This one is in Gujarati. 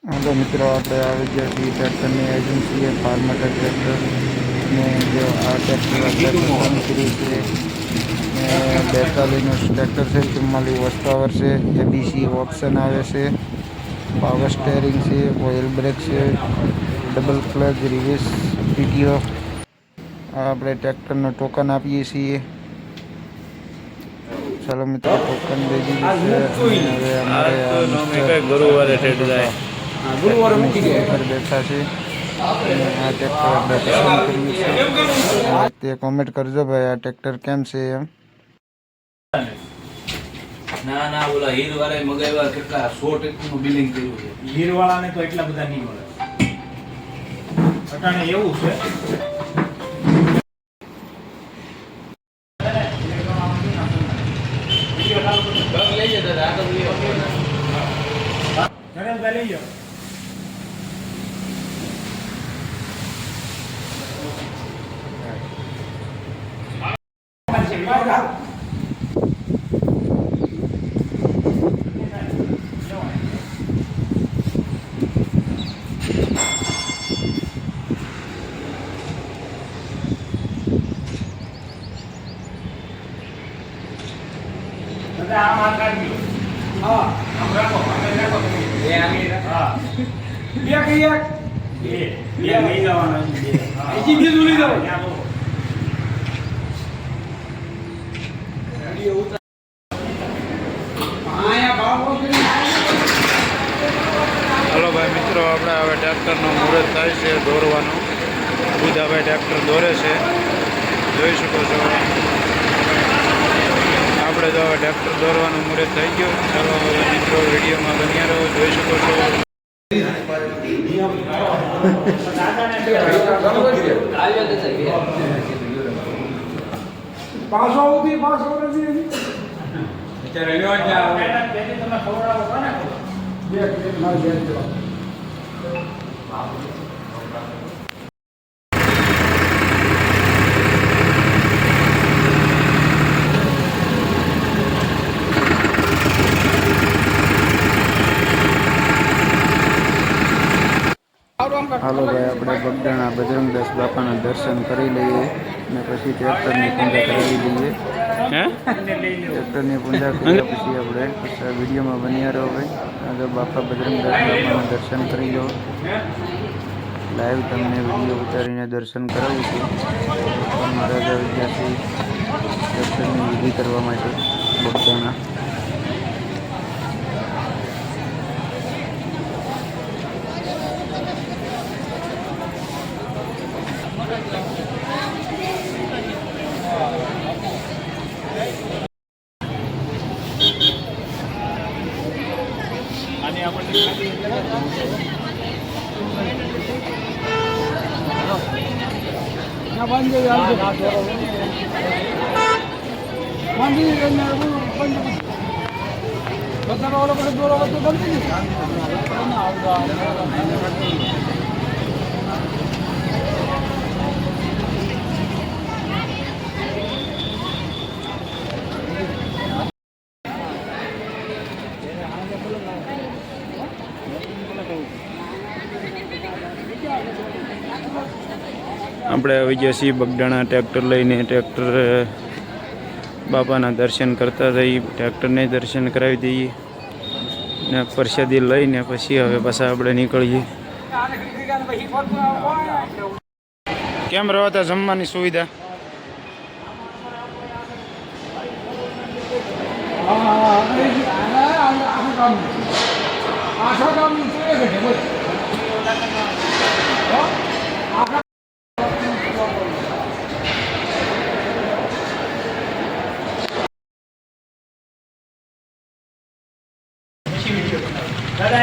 हेलो मित्रों, આપણે આવી ગયા છીએ ટ્રેક્ટરની એજન્સીએ ફાર્મર ટ્રેક્ટર ને જો આ ટ્રેક્ટર આપણે પસંદ કર્યું છે ને 42નું ટ્રેક્ટર છે, 44 હોર્સ પાવર છે, એબીસી ઓપ્શન આવે છે, પાવર સ્ટેરિંગ છે, ઓઇલ બ્રેક છે, ડબલ ક્લચ રિવર્સ પીટીઓ. આપણે ટ્રેક્ટરનો ટોકન આપીએ છીએ. ચાલો મિત્રો, ટોકન દઈ દીધું છે. હવે અમારે ગુરુવારે ઠેઠ જાય ગુરુવારે મૂકી પર બેઠા છે અને આ ટ્રેક્ટર આપણે પસંદ કર્યું છે. તે કોમેન્ટ કરજો ભાઈ આ ટ્રેક્ટર કેમ છે એમ. ના ના ઓલા હીર વાળા મગાવ્યા કેટલા 100% નું બિલિંગ કર્યું છે. હીર વાળાને તો એટલા બધા નહીં મળે. અટાણે એવું છે લઈ જતા આગળ લઈ જાઓ. આમ આ કાઢી હા આમ રાખો એ આની હા બે કઈ એક બે લઈ જવાના બે બીજી બીજું લઈ જાવ હલો ભાઈ મિત્રો, આપણે હવે ટ્રેક્ટરનું મુહૂર્ત થાય છે દોરવાનું. બુધાભાઈ ટ્રેક્ટર દોરે છે, જોઈ શકો છો. આપણે તો હવે ટ્રેક્ટર દોરવાનું મુહૂર્ત થઈ ગયું. ચાલો હવે મિત્રો વિડીયોમાં બન્યા રહો, જોઈ શકો છો. પાછો ઉધી પાછો નથી અત્યારે લ્યો જ તમે ખવડાવો કોને બે મારી બેન હાલો ભાઈ, આપણે બગદાણા બજરંગદાસ બાપાના દર્શન કરી લઈએ અને પછી ટ્રેક્ટરની પૂજા કરાવી દઈએ. ટ્રેક્ટરની પૂજા કર્યા પછી આપણે વિડીયોમાં બન્યા રહો ભાઈ. આગળ બાપા બજરંગદાસ બાપાના દર્શન કરી લો. લાઈવ તમને વિડીયો ઉતારીને દર્શન કરાવું છું. મહારાજા વિદ્યાર્થી દર્શનની વિધિ કરવા માટે બગદાણા. આપણે આવી ગયા છીએ બગદાણા ટ્રેક્ટર લઈને. ટ્રેક્ટર બાપાના દર્શન કરતા થઈ, ટ્રેક્ટરને દર્શન કરાવી દઈએ ને પ્રસાદી લઈને પછી હવે પાછા આપણે નીકળીએ. કેમ રહેતા જમવાની સુવિધા? આખા ગામની